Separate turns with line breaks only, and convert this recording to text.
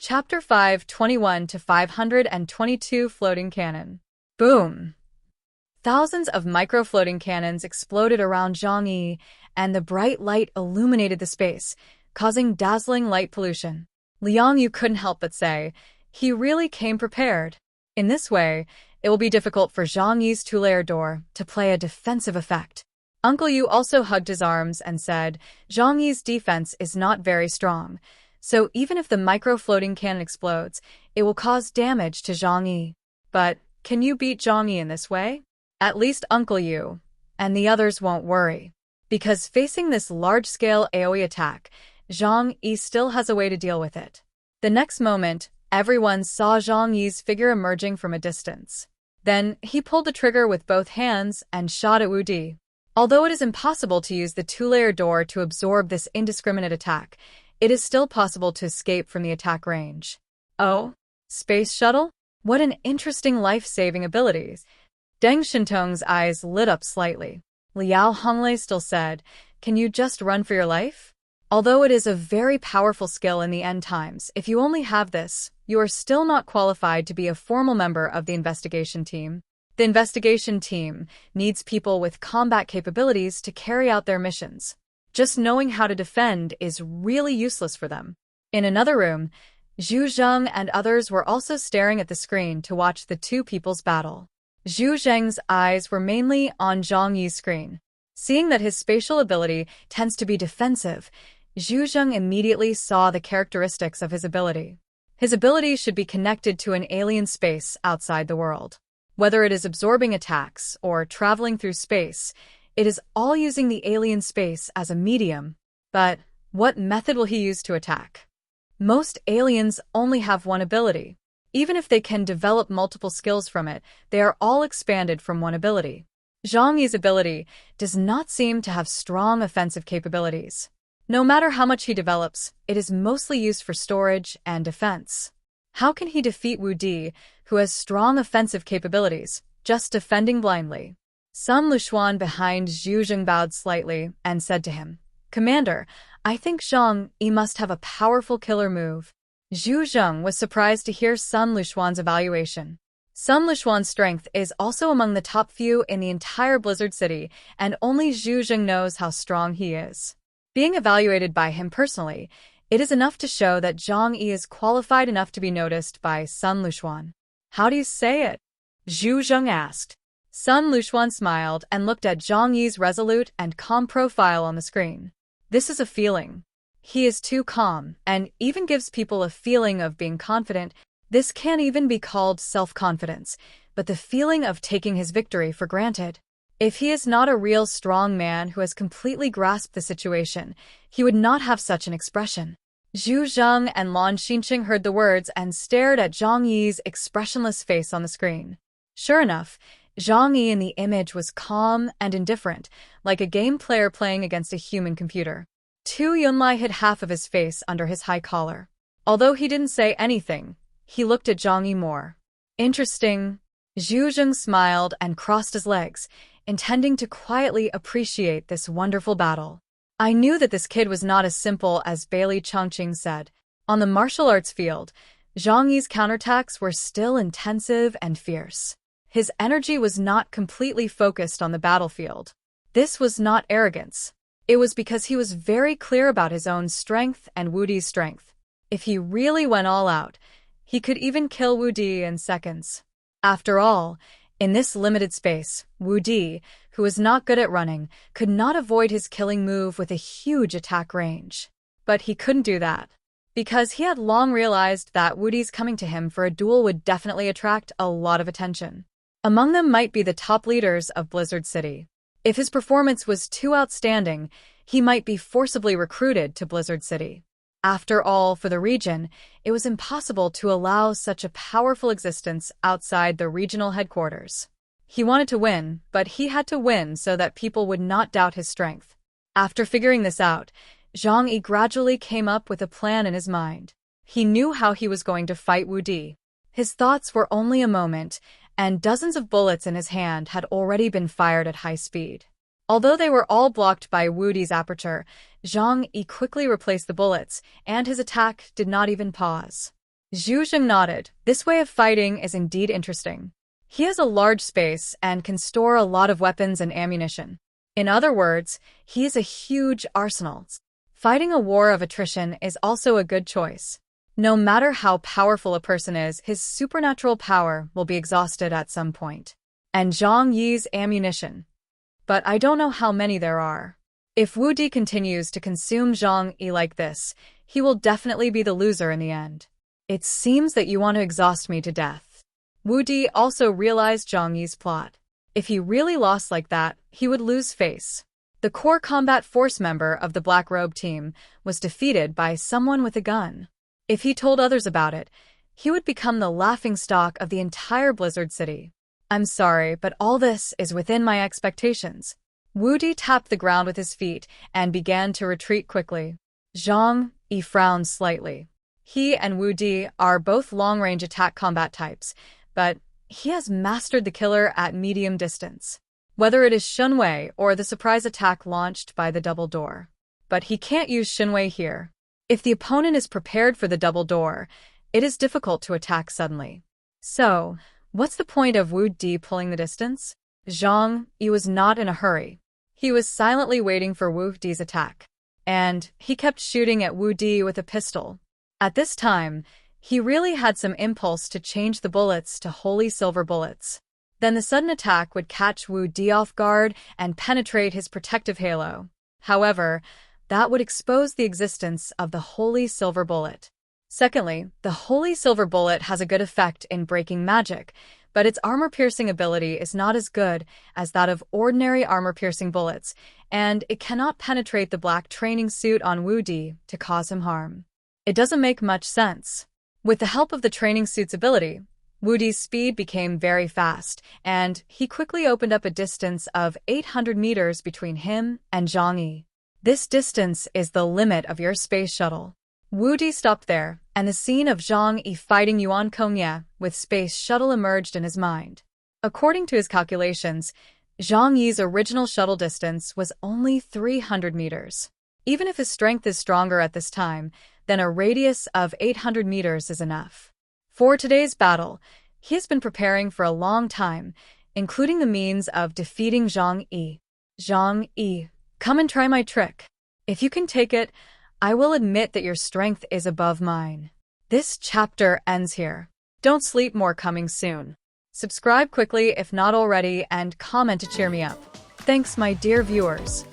Chapter 521 to 522 Floating Cannon. Boom! Thousands of micro-floating cannons exploded around Zhang Yi, and the bright light illuminated the space, causing dazzling light pollution. Liang Yu couldn't help but say, he really came prepared. In this way, it will be difficult for Zhang Yi's two-layer door to play a defensive effect. Uncle Yu also hugged his arms and said, Zhang Yi's defense is not very strong, so even if the micro-floating cannon explodes, it will cause damage to Zhang Yi. But can you beat Zhang Yi in this way? At least Uncle Yu and the others won't worry. Because facing this large-scale AoE attack, Zhang Yi still has a way to deal with it. The next moment, everyone saw Zhang Yi's figure emerging from a distance. Then, he pulled the trigger with both hands and shot at Wu Di. Although it is impossible to use the two-layer door to absorb this indiscriminate attack, it is still possible to escape from the attack range. Oh? Space shuttle? What an interesting life-saving ability. Deng Shintong's eyes lit up slightly. Liao Honglei still said, can you just run for your life? Although it is a very powerful skill in the end times, if you only have this, you are still not qualified to be a formal member of the investigation team. The investigation team needs people with combat capabilities to carry out their missions. Just knowing how to defend is really useless for them. In another room, Zhu Zheng and others were also staring at the screen to watch the two people's battle. Zhu Zheng's eyes were mainly on Zhang Yi's screen. Seeing that his spatial ability tends to be defensive, Zhu Zheng immediately saw the characteristics of his ability. His ability should be connected to an alien space outside the world. Whether it is absorbing attacks or traveling through space, it is all using the alien space as a medium. But what method will he use to attack? Most aliens only have one ability. Even if they can develop multiple skills from it, they are all expanded from one ability. Zhang Yi's ability does not seem to have strong offensive capabilities. No matter how much he develops, it is mostly used for storage and defense. How can he defeat Wu Di, who has strong offensive capabilities, just defending blindly? Sun Luxuan behind Zhu Zheng bowed slightly and said to him, Commander, I think Zhang Yi must have a powerful killer move. Zhu Zheng was surprised to hear Sun Luxuan's evaluation. Sun Luxuan's strength is also among the top few in the entire Blizzard City, and only Zhu Zheng knows how strong he is. Being evaluated by him personally, it is enough to show that Zhang Yi is qualified enough to be noticed by Sun Luxuan. How do you say it? Zhu Zheng asked. Sun Luxuan smiled and looked at Zhang Yi's resolute and calm profile on the screen. This is a feeling. He is too calm, and even gives people a feeling of being confident. This can't even be called self-confidence, but the feeling of taking his victory for granted. If he is not a real strong man who has completely grasped the situation, he would not have such an expression. Zhu Zheng and Lan Xinqing heard the words and stared at Zhang Yi's expressionless face on the screen. Sure enough, Zhang Yi in the image was calm and indifferent, like a game player playing against a human computer. Tu Yunlai hid half of his face under his high collar. Although he didn't say anything, he looked at Zhang Yi more. Interesting. Zhu Zheng smiled and crossed his legs, intending to quietly appreciate this wonderful battle. I knew that this kid was not as simple as Bailey Chongqing said. On the martial arts field, Zhang Yi's counterattacks were still intensive and fierce. His energy was not completely focused on the battlefield. This was not arrogance. It was because he was very clear about his own strength and Wu Di's strength. If he really went all out, he could even kill Wu Di in seconds. After all, in this limited space, Wu Di, who was not good at running, could not avoid his killing move with a huge attack range. But he couldn't do that, because he had long realized that Wu Di's coming to him for a duel would definitely attract a lot of attention. Among them might be the top leaders of Blizzard City. If his performance was too outstanding, he might be forcibly recruited to Blizzard City. After all, for the region, it was impossible to allow such a powerful existence outside the regional headquarters. He wanted to win, but he had to win so that people would not doubt his strength. After figuring this out, Zhang Yi gradually came up with a plan in his mind. He knew how he was going to fight Wu Di. His thoughts were only a moment, and dozens of bullets in his hand had already been fired at high speed. Although they were all blocked by Wu Di's aperture, Zhang Yi quickly replaced the bullets, and his attack did not even pause. Zhu Zheng nodded. This way of fighting is indeed interesting. He has a large space and can store a lot of weapons and ammunition. In other words, he has a huge arsenal. Fighting a war of attrition is also a good choice. No matter how powerful a person is, his supernatural power will be exhausted at some point. And Zhang Yi's ammunition. But I don't know how many there are. If Wu Di continues to consume Zhang Yi like this, he will definitely be the loser in the end. It seems that you want to exhaust me to death. Wu Di also realized Zhang Yi's plot. If he really lost like that, he would lose face. The core combat force member of the Black Robe team was defeated by someone with a gun. If he told others about it, he would become the laughingstock of the entire Blizzard City. I'm sorry, but all this is within my expectations. Wu Di tapped the ground with his feet and began to retreat quickly. Zhang Yi frowned slightly. He and Wu Di are both long-range attack combat types, but he has mastered the killer at medium distance. Whether it is Shunwei or the surprise attack launched by the double door. But he can't use Shunwei here. If the opponent is prepared for the double door, it is difficult to attack suddenly. So, what's the point of Wu Di pulling the distance? Zhang Yi was not in a hurry. He was silently waiting for Wu Di's attack. And he kept shooting at Wu Di with a pistol. At this time, he really had some impulse to change the bullets to holy silver bullets. Then the sudden attack would catch Wu Di off guard and penetrate his protective halo. However, that would expose the existence of the holy silver bullet. Secondly, the holy silver bullet has a good effect in breaking magic, but its armor-piercing ability is not as good as that of ordinary armor-piercing bullets, and it cannot penetrate the black training suit on Wu Di to cause him harm. It doesn't make much sense. With the help of the training suit's ability, Wu Di's speed became very fast, and he quickly opened up a distance of 800 meters between him and Zhang Yi. This distance is the limit of your space shuttle. Wu Di stopped there, and the scene of Zhang Yi fighting Yuan Kongye with space shuttle emerged in his mind. According to his calculations, Zhang Yi's original shuttle distance was only 300 meters. Even if his strength is stronger at this time, then a radius of 800 meters is enough. For today's battle, he has been preparing for a long time, including the means of defeating Zhang Yi. Zhang Yi, come and try my trick. If you can take it, I will admit that your strength is above mine. This chapter ends here. Don't sleep, more coming soon. Subscribe quickly if not already and comment to cheer me up. Thanks, my dear viewers.